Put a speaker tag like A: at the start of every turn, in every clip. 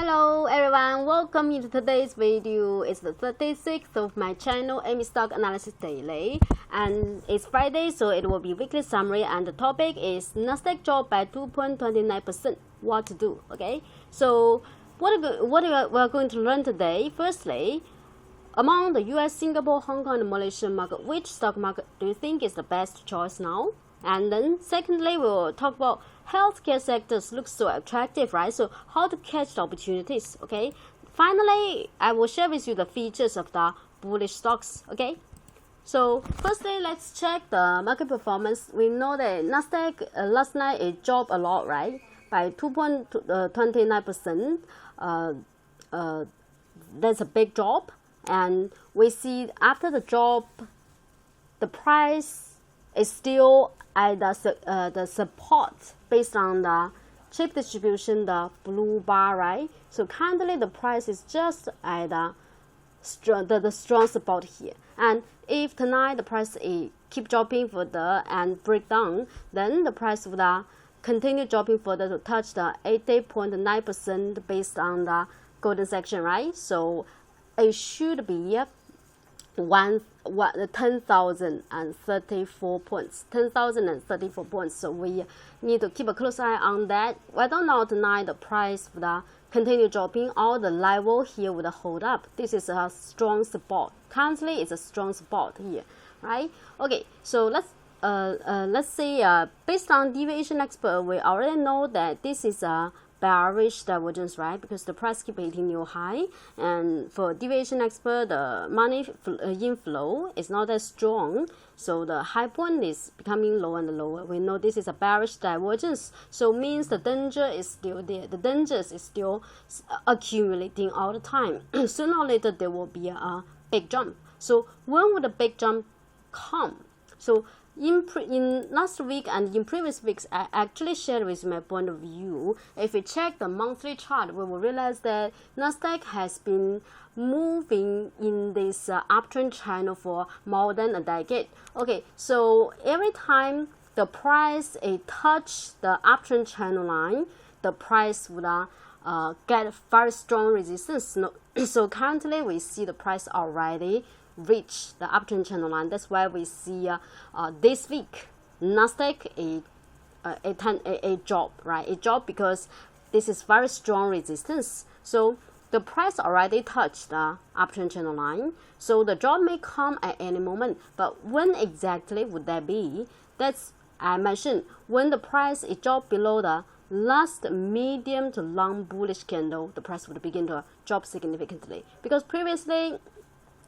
A: Hello everyone, welcome to today's video. It's the 36th of my channel, Amy Stock Analysis Daily, and it's Friday, so it will be weekly summary, and the topic is Nasdaq dropped by 2.29%. What to do? Okay, so what we're going to learn today. Firstly, among the US, Singapore, Hong Kong, and Malaysian market, which stock market do you think is the best choice now? And then secondly, we'll talk about healthcare sectors look so attractive, right? So how to catch the opportunities, okay? Finally, I will share with you the features of the bullish stocks, okay? So firstly, let's check the market performance. We know that Nasdaq last night it dropped a lot, right? By 2.29%. That's a big drop. And we see after the drop, the price is still at the support based on the chip distribution, the blue bar, right? So currently the price is just at the strong support here. And if tonight the price keep dropping further and break down, then the price would continue dropping further to touch the 80.9% based on the golden section, right? So it should be 10,034 points. 10,034 points. So we need to keep a close eye on that. Whether or not tonight the price would continue dropping, or the level here would hold up. This is a strong support. Currently, it's a strong support here, right? Okay, so let's see. Based on deviation expert, we already know that this is a bearish divergence, right? Because the price keep hitting new high, and for deviation expert, the money inflow is not that strong, so the high point is becoming lower and lower. We know this is a bearish divergence, so means the danger is still there. The danger is still accumulating all the time. Sooner or later there will be a big jump. So when would the big jump come? So in last week and in previous weeks, I actually shared with my point of view. If we check the monthly chart, we will realize that Nasdaq has been moving in this uptrend channel for more than a decade. Okay, so every time the price touch the uptrend channel line, the price would get very strong resistance. So currently we see the price already reach the uptrend channel line. That's why we see this week Nasdaq a drop, right? A drop because this is very strong resistance. So the price already touched the uptrend channel line. So the drop may come at any moment, but when exactly would that be? That's I mentioned when the price is dropped below the last medium to long bullish candle, the price would begin to drop significantly. Because previously,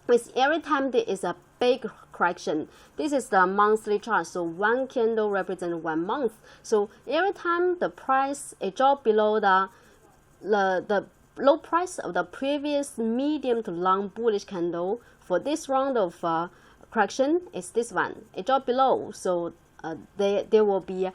A: with every time there is a big correction, this is the monthly chart, so one candle represents 1 month. So every time the price drops below the low price of the previous medium to long bullish candle, for this round of correction is this one. It dropped below, so there will be a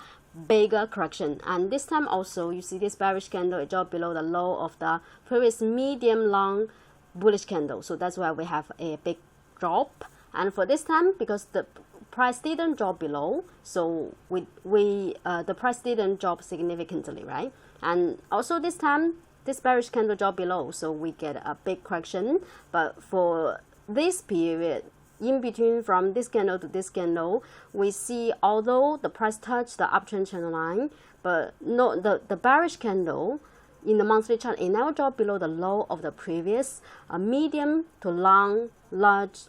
A: bigger correction. And this time also you see this bearish candle, it dropped below the low of the previous medium long bullish candle, so that's why we have a big drop. And for this time, because the price didn't drop below, so the price didn't drop significantly, right? And also this time this bearish candle dropped below, so we get a big correction. But for this period in between from this candle to this candle, we see although the price touched the uptrend channel line, but no, the bearish candle in the monthly chart, it never dropped below the low of the previous medium to long bullish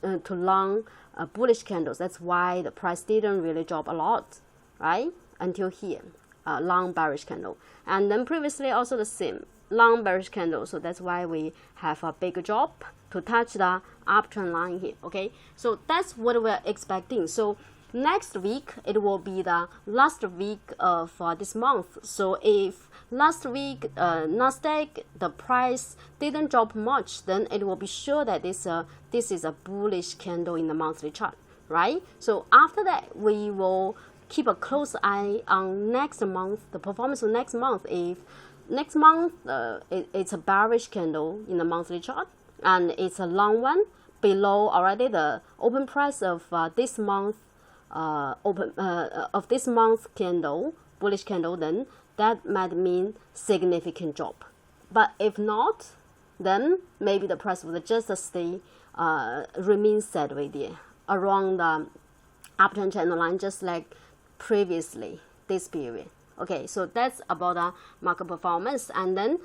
A: candles. That's why the price didn't really drop a lot, right? Until here, long bearish candle. And then previously also the same long bearish candle. So that's why we have a big drop to touch the uptrend line here. Okay, so that's what we're expecting. So next week it will be the last week of this month. So if last week Nasdaq the price didn't drop much, then it will be sure that this is a bullish candle in the monthly chart, right? So after that we will keep a close eye on next month, the performance of next month. If next month it's a bearish candle in the monthly chart and it's a long one below already the open price of this month this month candle, bullish candle, then that might mean significant drop. But if not, then maybe the price would just stay, remain sideways there around the uptrend channel line, just like previously this period. Okay, so that's about market performance. And then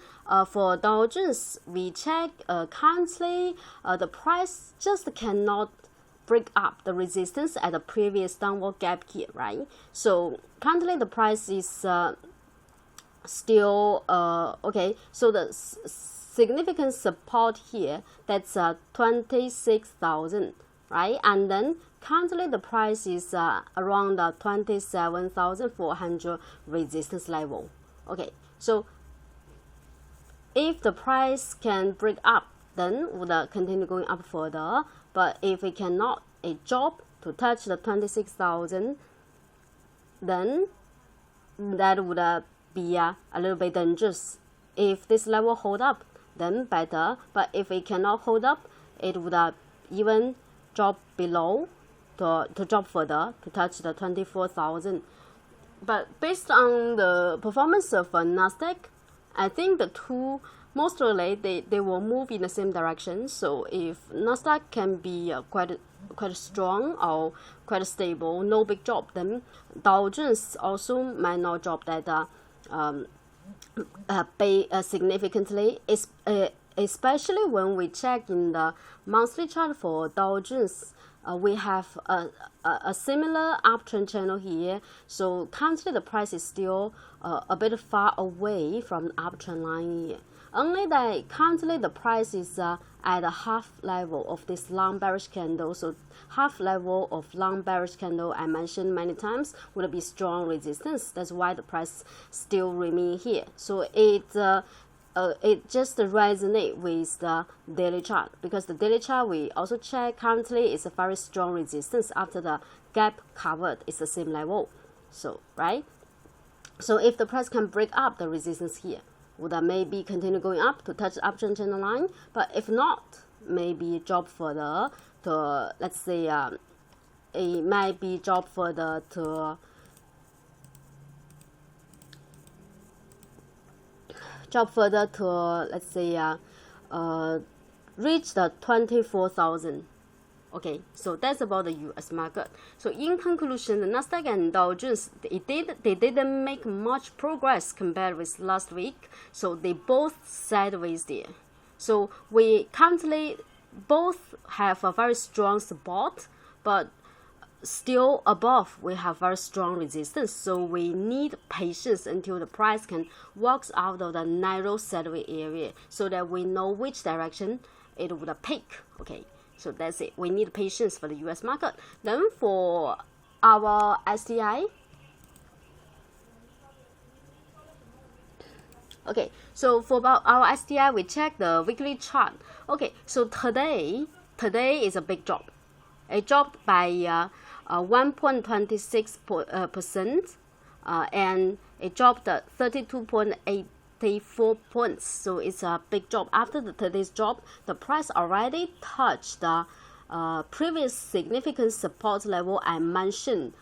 A: for Dow Jones, we check currently the price just cannot break up the resistance at the previous downward gap here, right? So currently the price is still okay. So the significant support here, that's 26,000, right? And then currently the price is around the 27,400 resistance level. Okay, so if the price can break up, then would continue going up further. But if it cannot, a drop to touch the 26,000, then that would be a little bit dangerous. If this level hold up, then better. But if it cannot hold up, it would even drop below to drop further to touch the 24,000. But based on the performance of Nasdaq, I think the two most likely they will move in the same direction. So if Nasdaq can be quite strong or quite stable, no big drop, then Dow Jones also might not drop that significantly, especially when we check in the monthly chart for Dow Jones. We have a similar uptrend channel here. So currently the price is still a bit far away from the uptrend line here. Only that currently the price is at the half level of this long bearish candle. So half level of long bearish candle, I mentioned many times, would be strong resistance. That's why the price still remain here. So it just resonate with the daily chart, because the daily chart we also check currently is a very strong resistance after the gap covered is the same level. So right, so if the price can break up the resistance here, would maybe continue going up to touch the uptrend channel line. But if not, maybe drop further to, let's say it might be drop further to let's say reach the 24,000. Okay, so that's about the U.S. market. So in conclusion, the Nasdaq and Dow Jones, they didn't make much progress compared with last week. So they both sideways there. So we currently both have a very strong support, but still above we have very strong resistance. So we need patience until the price can walk out of the narrow sideways area, so that we know which direction it would pick. Okay. So that's it. We need patience for the U.S. market. Then for our STI, okay. So for our STI, we check the weekly chart. Okay. So today is a big drop. It dropped by 1.26%, and it dropped 32.84 points. So it's a big drop. After today's drop, the price already touched the previous significant support level I mentioned,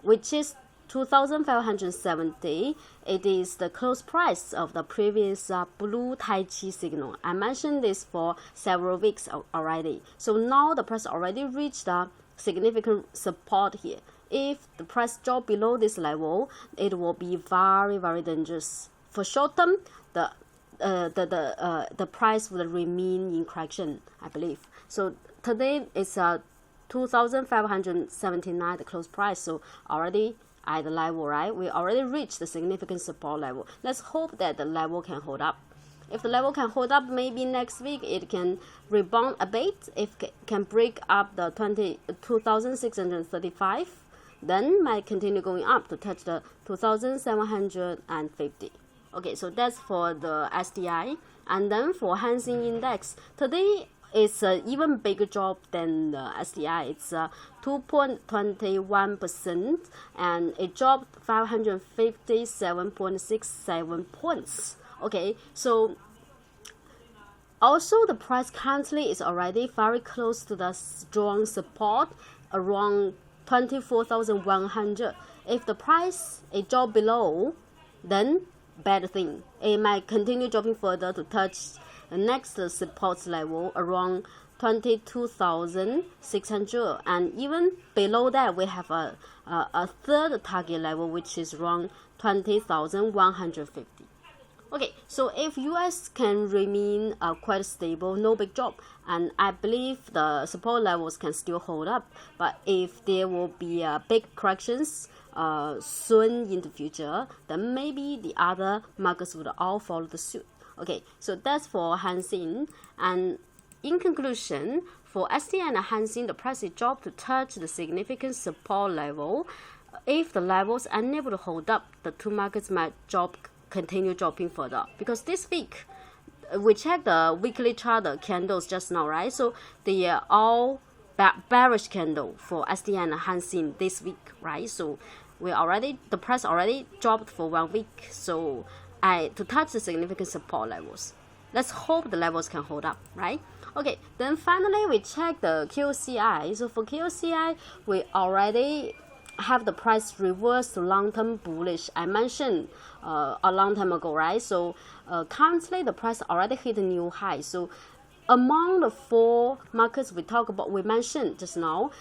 A: which is 2,570. It is the close price of the previous blue Tai Chi signal. I mentioned this for several weeks already. So now the price already reached the significant support here. If the price drop below this level, it will be very, very dangerous. For short term, the price will remain in correction, I believe. So today it's 2,579 the close price. So already at the level, right? We already reached the significant support level. Let's hope that the level can hold up. If the level can hold up, maybe next week it can rebound a bit. If it can break up the 2,635, then might continue going up to touch the 2,750. Okay, so that's for the STI. And then for Hang Seng Index, today it's an even bigger drop than the STI. It's 2.21%, and it dropped 557.67 points. Okay, so also the price currently is already very close to the strong support around 24,100. If the price it drop below, then bad thing. It might continue dropping further to touch the next support level around 22,600, and even below that we have a third target level, which is around 20,150. Okay, so if US can remain quite stable, no big drop, and I believe the support levels can still hold up. But if there will be big corrections soon in the future, then maybe the other markets would all follow the suit. Okay, so that's for Hang Seng. And in conclusion, for ST and Hang Seng, the price is dropped to touch the significant support level. If the levels are unable to hold up, the two markets might continue dropping further. Because this week, we checked the weekly chart, the candles just now, right? So they are all bearish candle for ST and Hang Seng this week, right? So the price already dropped for 1 week. So to touch the significant support levels. Let's hope the levels can hold up, right? Okay, then finally we check the QCI. So for QCI, we already have the price reverse to long-term bullish. I mentioned a long time ago, right? So currently the price already hit a new high. So among the 4 markets we mentioned just now,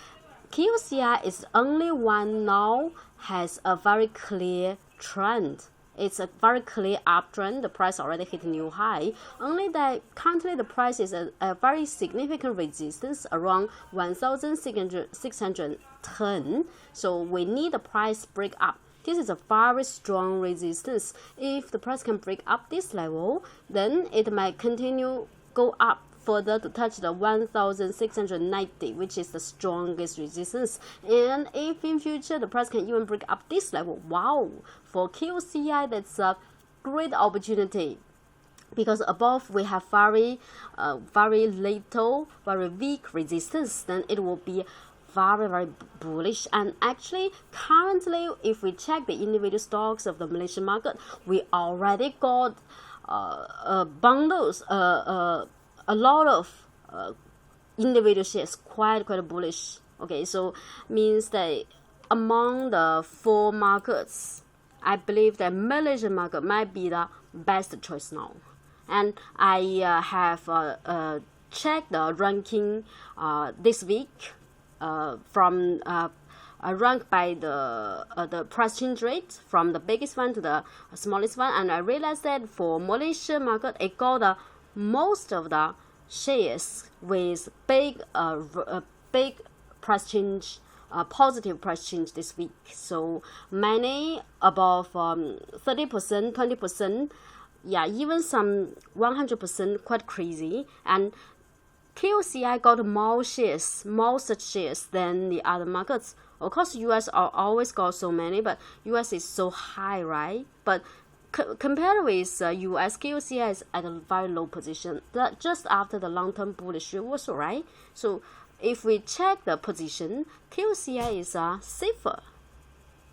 A: QCI is the only one now has a very clear trend. It's a very clear uptrend. The price already hit a new high. Only that currently the price is a very significant resistance around 1,610. So we need the price break up. This is a very strong resistance. If the price can break up this level, then it might continue go up further to touch the 1,690, which is the strongest resistance. And if in future the price can even break up this level, wow, for QCI that's a great opportunity. Because above we have very little, very weak resistance, then it will be very bullish. And actually currently, if we check the individual stocks of the Malaysian market, we already got bundles, a lot of individual shares quite bullish. Okay, so means that among the 4 markets, I believe that Malaysian market might be the best choice now. And I have checked the ranking this week from ranked by the price change rate from the biggest one to the smallest one, and I realized that for Malaysian market, it got the most of the shares with big price change, positive price change this week. So many above 30%, 20%, yeah, even some 100%, quite crazy. And QCI got more such shares than the other markets. Of course, US always got so many, but US is so high, right? But compared with US, QCI is at a very low position, just after the long-term bullish reversal, right? So if we check the position, QCI is safer.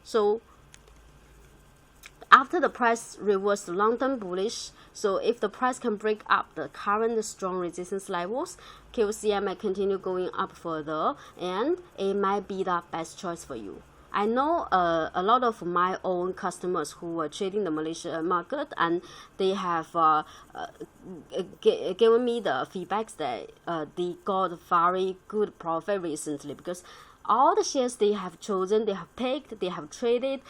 A: So after the price reversed long-term bullish, so if the price can break up the current strong resistance levels, QCI might continue going up further, and it might be the best choice for you. I know a lot of my own customers who were trading the Malaysia market, and they have given me the feedbacks that they got very good profit recently, because all the shares they have chosen, they have picked, they have traded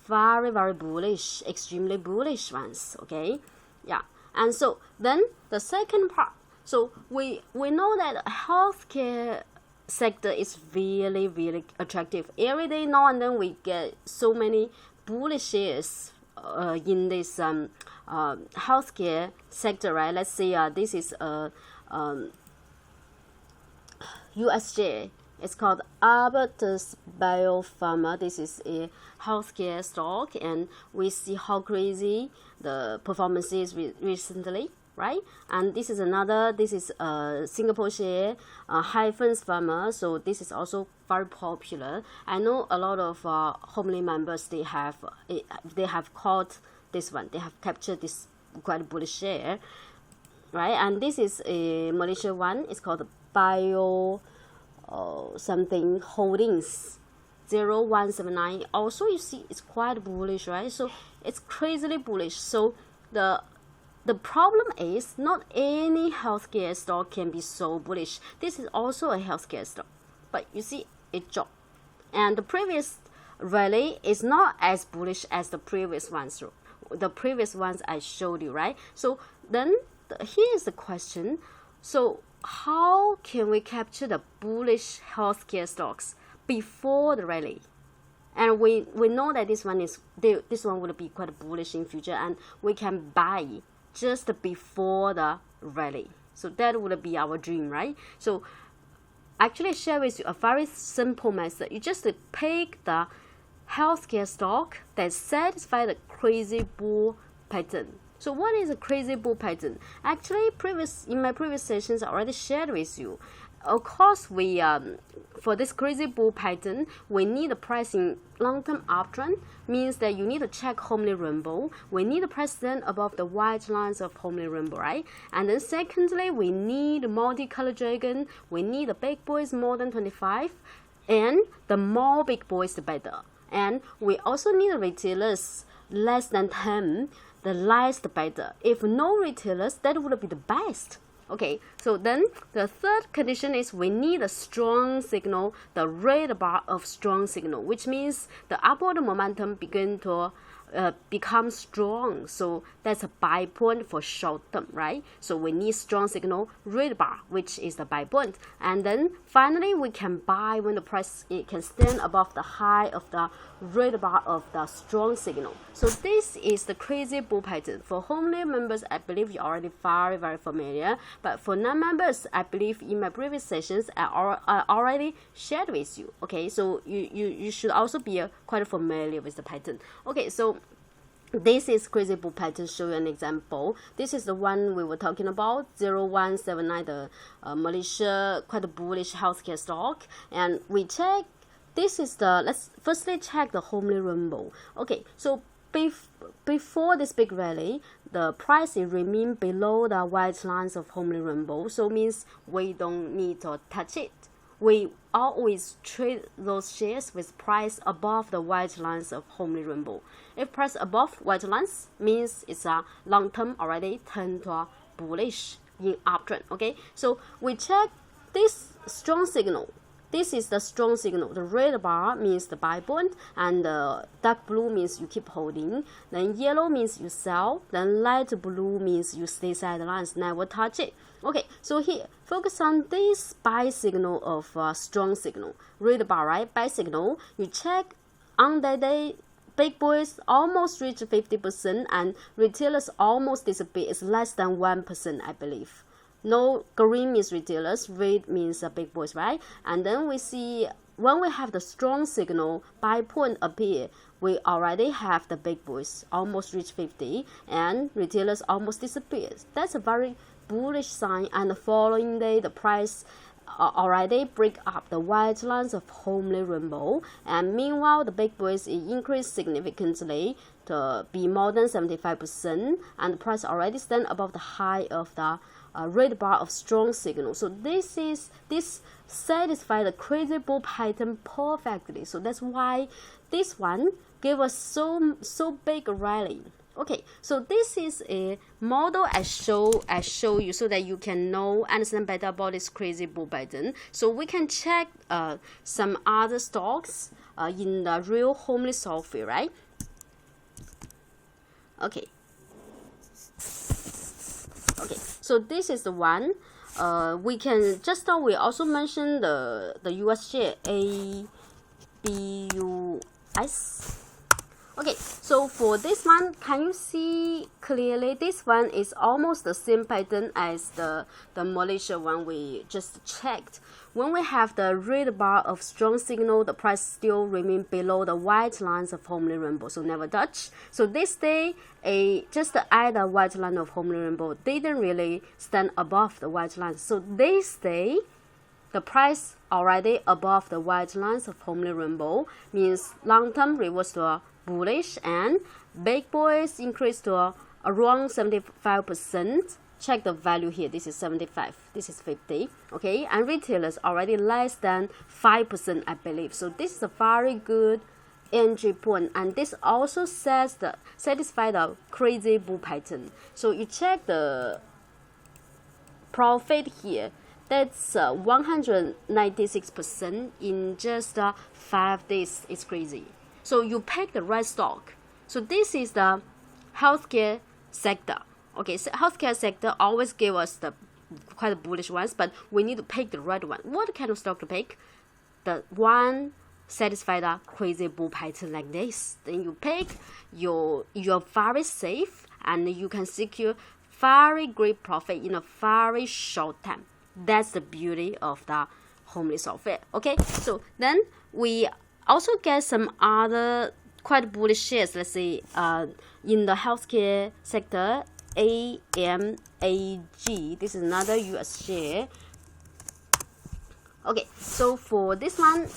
A: very bullish, extremely bullish ones. Okay, yeah. And so then the second part, so we know that healthcare sector is really attractive. Every day now and then we get so many bullish shares in this healthcare sector, right? Let's say this is a US share. It's called Arbutus Biopharma. This is a healthcare stock, and we see how crazy the performance is recently, right? And this is a Singapore share, Hyphens Pharma. So this is also very popular. I know a lot of Homely members, they have caught this one. They have captured this quite bullish share, right? And this is a Malaysia one. It's called Bio something Holdings. 0179. Also, you see it's quite bullish, right? So it's crazily bullish. So the problem is not any healthcare stock can be so bullish. This is also a healthcare stock, but you see it dropped, and the previous rally is not as bullish as the previous ones. The previous ones I showed you, right? So then here is the question. So how can we capture the bullish healthcare stocks before the rally? And we know that this one will be quite bullish in future, and we can buy just before the rally. So that would be our dream, right? So actually share with you a very simple method. You just pick the healthcare stock that satisfy the crazy bull pattern. So what is a crazy bull pattern? Actually, in my previous sessions, I already shared with you. Of course, we for this crazy bull pattern, we need a price in long-term uptrend. Means that you need to check homely rainbow. We need a price stand above the white lines of homely rainbow, right? And then secondly, we need multicolored dragon. We need the big boys more than 25, and the more big boys the better. And we also need retailers less than 10. The less the better. If no retailers, that would be the best. Okay, so then the third condition is we need a strong signal, the red bar of strong signal, which means the upward momentum begin to become strong. So that's a buy point for short term, right? So we need strong signal, red bar, which is the buy point. And then finally we can buy when the price it can stand above the high of the red bar of the strong signal. So this is the crazy bull pattern. For homely members, I believe you're already very familiar. But for non-members, I believe in my previous sessions I already shared with you. Okay, so you should also be quite familiar with the pattern. Okay, so this is crazy bull pattern. Show you an example. This is the one we were talking about, 0179, the Malaysia quite bullish healthcare stock. And we check. This is the, let's firstly check the homely rainbow. Okay, so before this big rally, the price remain below the white lines of homely rainbow. So means we don't need to touch it. We always trade those shares with price above the white lines of homely rainbow. If price above white lines, means it's a long term already turned to a bullish in uptrend. Okay, so we check this strong signal. This is the strong signal. The red bar means the buy point, and the dark blue means you keep holding. Then yellow means you sell. Then light blue means you stay sidelines, never touch it. Okay, so here, focus on this buy signal of strong signal. Red bar, right? Buy signal. You check on that day, big boys almost reach 50%, and retailers almost disappear. It's less than 1%, I believe. No, green means retailers, red means big boys, right? And then we see when we have the strong signal, buy point appear, we already have the big boys almost reach 50, and retailers almost disappear. That's a very bullish sign. And the following day, the price already break up the white lines of homely rainbow, and meanwhile the big boys increased significantly to be more than 75%, and the price already stand above the high of the red bar of strong signal. So this satisfies the crazy bull pattern perfectly. So that's why this one gave us so big a rally. Okay, so this is a model I show you so that you can understand better about this crazy bull pattern. So we can check some other stocks in the real homely software, right? Okay. Okay, so this is the one. We can just now we also mentioned the US share ABUS. Okay, so for this one, can you see clearly? This one is almost the same pattern as the Malaysia one we just checked. When we have the red bar of strong signal, the price still remain below the white lines of homely rainbow, so never touch. So this day, just add a white line of homely rainbow didn't really stand above the white lines. So this day, the price already above the white lines of homely rainbow, means long term reverse to a bullish, and big boys increase to around 75%, check the value here. This is 75, this is 50, okay, and retailers already less than 5%, I believe. So this is a very good entry point, and this also satisfy the crazy bull pattern. So you check the profit here. That's 196% in just 5 days. It's crazy. So you pick the right stock. So this is the healthcare sector. Okay, so healthcare sector always give us the quite bullish ones, but we need to pick the right one. What kind of stock to pick? The one satisfy the crazy bull pattern like this. Then you pick, you're very safe, and you can secure very great profit in a very short time. That's the beauty of the homely software. Okay, so then we also get some other quite bullish shares. Let's say in the healthcare sector, AMAG. This is another US share. Okay, so for this one,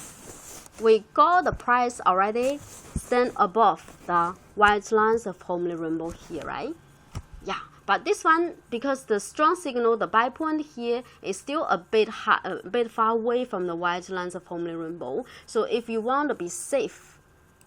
A: we got the price already stand above the white lines of homely rainbow here, right? Yeah, but this one, because the strong signal, the buy point here is still a bit far away from the white lines of homely rainbow. So if you want to be safe,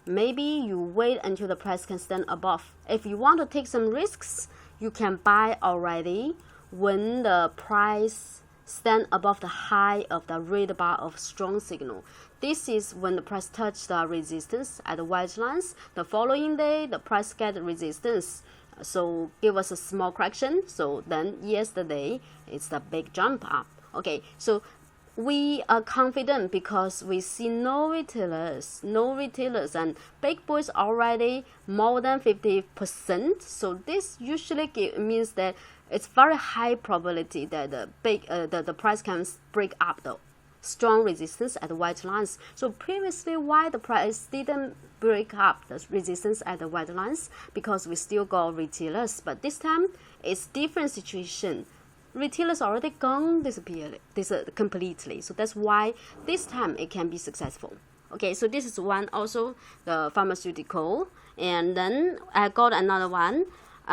A: maybe you wait until the price can stand above. If you want to take some risks, you can buy already when the price stand above the high of the red bar of strong signal. This is when the price touch the resistance at the white lines. The following day, the price get resistance. So give us a small correction. So then yesterday, it's the big jump up. Okay, so we are confident because we see no retailers, and big boys already more than 50%. So this usually means that it's very high probability that the price can break up the strong resistance at the white lines. So previously, why the price didn't break up the resistance at the white lines? Because we still got retailers, but this time it's different situation. Retailers already gone completely. So that's why this time it can be successful. Okay, so this is one also, the pharmaceutical. And then I got another one.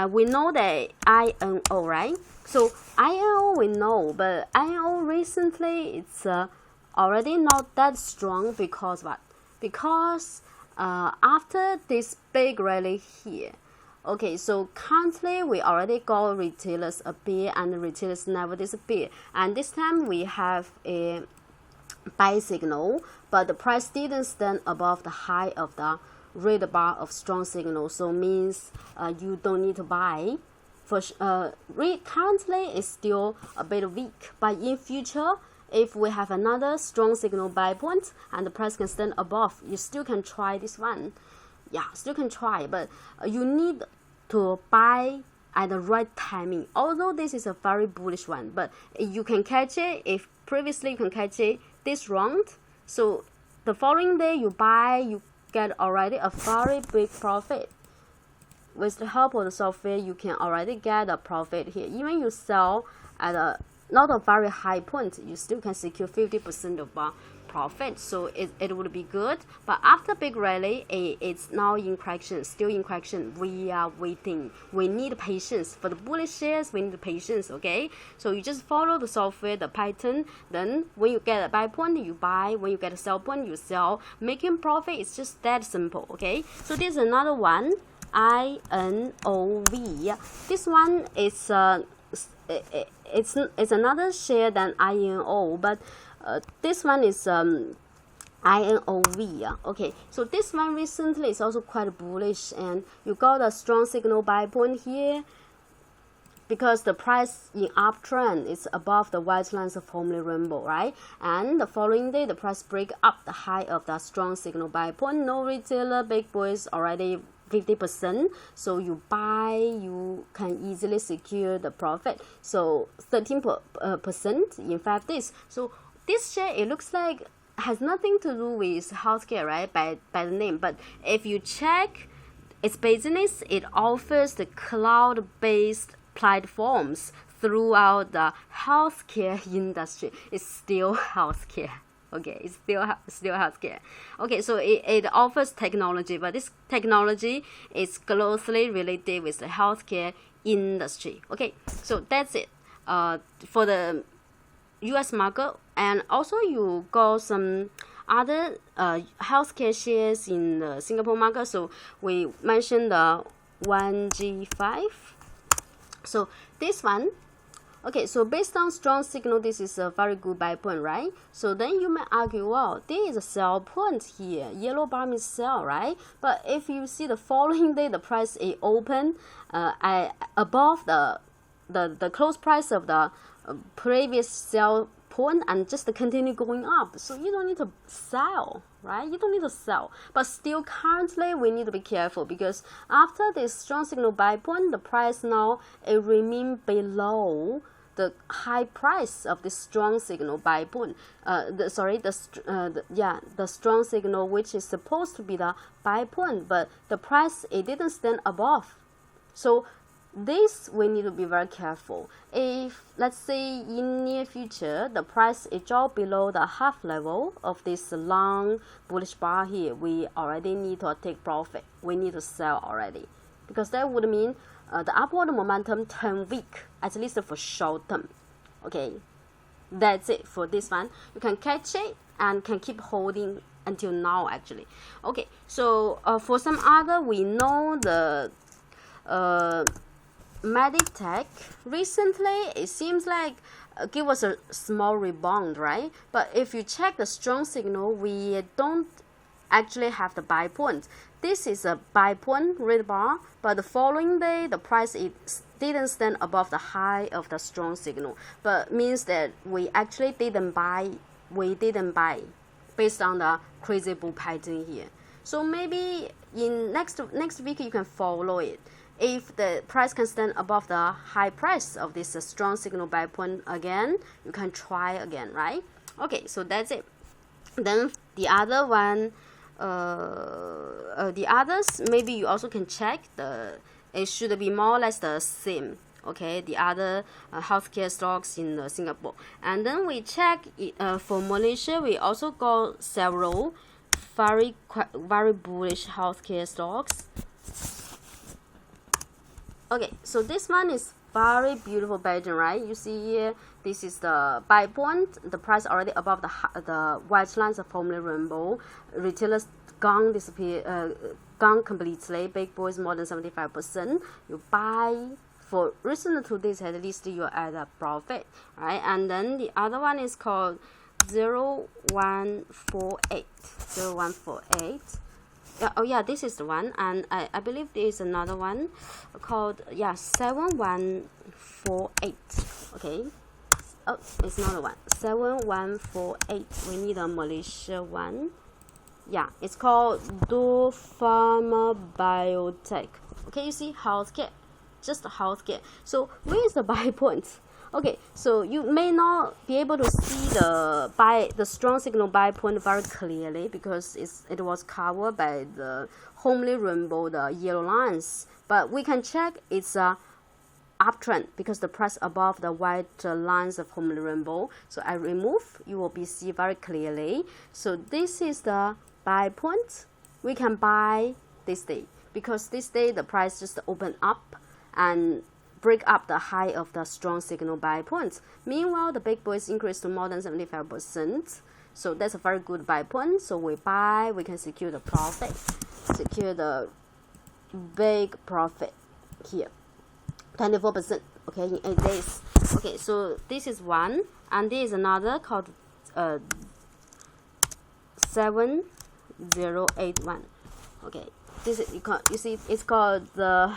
A: We know that INO, right? So INO we know, but INO recently it's already not that strong because what? Because after this big rally here, okay, so currently we already got retailers appear and the retailers never disappear. And this time we have a buy signal, but the price didn't stand above the high of the red bar of strong signal. So means you don't need to buy. Currently it's still a bit weak, but in future, if we have another strong signal buy point and the price can stand above, you still can try this one. Yeah, still can try, but you need to buy at the right timing. Although this is a very bullish one, but you can catch it if previously you can catch it this round. So the following day you buy, you get already a very big profit. With the help of the software, you can already get a profit here. Even you sell at a not a very high point, you still can secure 50% of profit. So it would be good. But after big rally, it's now in correction, still in correction. We are waiting. We need patience. For the bullish shares, we need patience, okay? So you just follow the software, the pattern. Then when you get a buy point, you buy. When you get a sell point, you sell. Making profit is just that simple, okay? So this is another one, INOV. This one is it's another share than INO, but this one is INOV. Okay, so this one recently is also quite bullish, and you got a strong signal buy point here because the price in uptrend is above the white lines of homely rainbow, right? And the following day, the price break up the high of that strong signal buy point. No retailer, big boys already 50%. So you buy, you can easily secure the profit. So 13% in 5 days. So this share, it looks like has nothing to do with healthcare, right? By the name, but if you check its business, it offers the cloud-based platforms throughout the healthcare industry. It's still healthcare. Okay, it's still healthcare. Okay, so it offers technology, but this technology is closely related with the healthcare industry. Okay, so that's it for the US market. And also you got some other healthcare shares in the Singapore market. So we mentioned the 1G5. So this one, okay, so based on strong signal, this is a very good buy point, right? So then you may argue, well, there is a sell point here. Yellow bar means sell, right? But if you see the following day, the price is open above the close price of the previous sell point and just continue going up. So you don't need to sell, right? You don't need to sell. But still, currently, we need to be careful because after this strong signal buy point, the price now it remain below the high price of this strong signal buy point. The strong signal which is supposed to be the buy point, but the price it didn't stand above. So this we need to be very careful. If let's say in near future the price is drop below the half level of this long bullish bar here, we already need to take profit. We need to sell already because that would mean the upward momentum turn weak, at least for short term. Okay, that's it for this one. You can catch it and can keep holding until now actually. Okay, so for some other, we know the Meditech recently it seems like give us a small rebound, right? But if you check the strong signal, we don't actually have the buy point. This is a buy point red bar, but the following day the price it didn't stand above the high of the strong signal, but means that we actually didn't buy. We didn't buy based on the crazy bull pattern here. So maybe in next week you can follow it. If the price can stand above the high price of this strong signal buy point again, you can try again, right? Okay, so that's it. Then the other one, the others, maybe you also can check it should be more or less the same. Okay, the other healthcare stocks in Singapore. And then we check for Malaysia, we also got several very bullish healthcare stocks. Okay, so this one is very beautiful pattern, right? You see here, this is the buy point. The price already above the white lines of formula rainbow. Retailers gone completely. Big boys more than 75%. You buy for recent 2 days at least you are at a profit, right? And then the other one is called 0148. 0148. Oh yeah, this is the one, and I believe there is another one called 7148. Okay, oh, it's another one, 7148. We need a Malaysia one. Yeah, it's called Do Pharma Biotech. Okay, you see healthcare, just healthcare. So where is the buy point? Okay, so you may not be able to see the strong signal buy point very clearly because it was covered by the homely rainbow, the yellow lines. But we can check it's a uptrend because the price above the white lines of homely rainbow. So I remove, you will be see very clearly. So this is the buy point. We can buy this day because this day the price just open up and break up the high of the strong signal buy points. Meanwhile, the big boys increased to more than 75%. So that's a very good buy point. So we buy, we can secure the profit, secure the big profit here, 24%. Okay, in 8 days. Okay, so this is one, and there is another called 7081. Okay, this is you see it's called the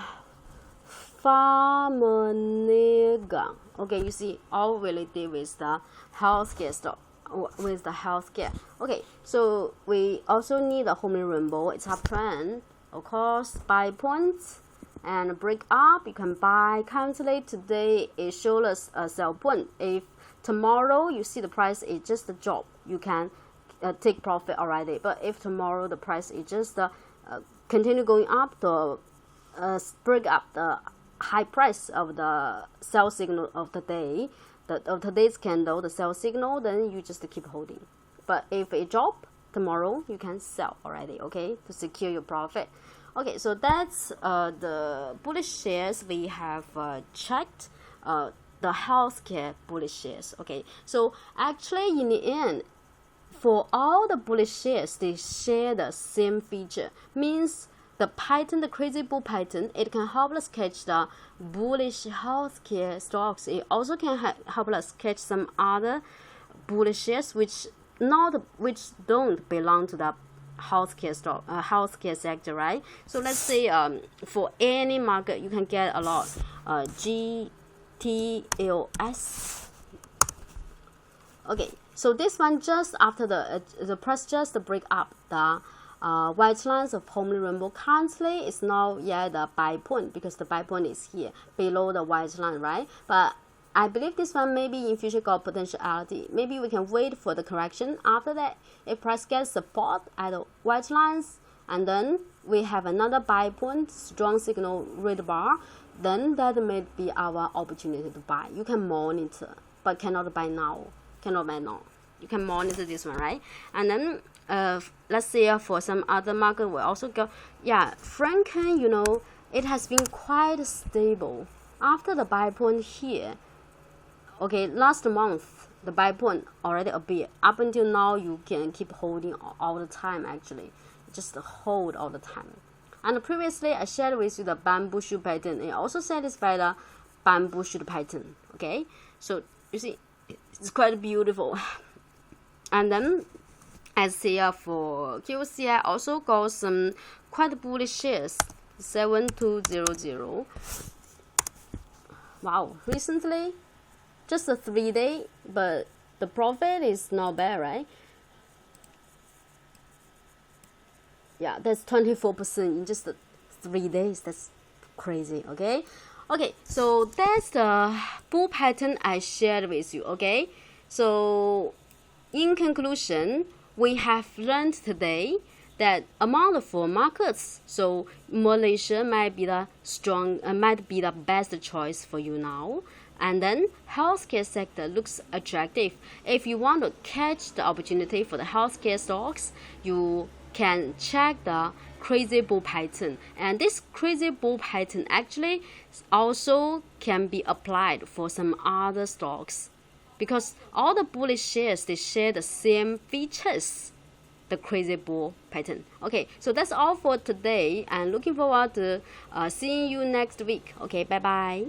A: Farmaniga. Okay, you see all related with the healthcare stock, with the healthcare. Okay, so we also need a homely rainbow. It's uptrend, of course, buy points and break up. You can buy. Currently today it shows us a sell point. If tomorrow you see the price is just a drop, you can take profit already. But if tomorrow the price is just continue going up to break up the high price of the sell signal of the day, of today's candle, the sell signal, then you just keep holding. But if it drop tomorrow, you can sell already, okay, to secure your profit. Okay, so that's the bullish shares we have checked. The healthcare bullish shares. Okay, so actually in the end, for all the bullish shares, they share the same feature. Means the pattern, the crazy bull pattern, it can help us catch the bullish healthcare stocks. It also can help us catch some other bullish shares which don't belong to the healthcare sector, right? So let's say for any market you can get a lot GTLS. Okay, so this one just after the price just break up the white lines of homely rainbow. Currently it's now the buy point because the buy point is here below the white line, right? But I believe this one maybe in future got potentiality. Maybe we can wait for the correction. After that, if price gets support at the white lines, and then we have another buy point, strong signal red bar, then that may be our opportunity to buy. You can monitor, but cannot buy now. You can monitor this one, right? And then let's say for some other market, we also go, Franken, it has been quite stable after the buy point here. Okay, last month the buy point already appeared. Up until now, you can keep holding all the time. Actually, just hold all the time. And previously, I shared with you the bamboo shoot pattern. It also satisfies the bamboo shoot pattern. Okay, so you see, it's quite beautiful. And then, as here for QC, I also got some quite bullish shares. 7200. Wow, recently. Just a 3 day, but the profit is not bad, right? Yeah, that's 24% in just 3 days. That's crazy, okay? Okay, so that's the bull pattern I shared with you, okay? So, in conclusion, we have learned today that among the 4 markets, so Malaysia might be the best choice for you now. And then healthcare sector looks attractive. If you want to catch the opportunity for the healthcare stocks, you can check the crazy bull pattern. And this crazy bull pattern actually also can be applied for some other stocks because all the bullish shares, they share the same features, the crazy bull pattern. Okay, so that's all for today, and looking forward to seeing you next week. Okay, bye bye.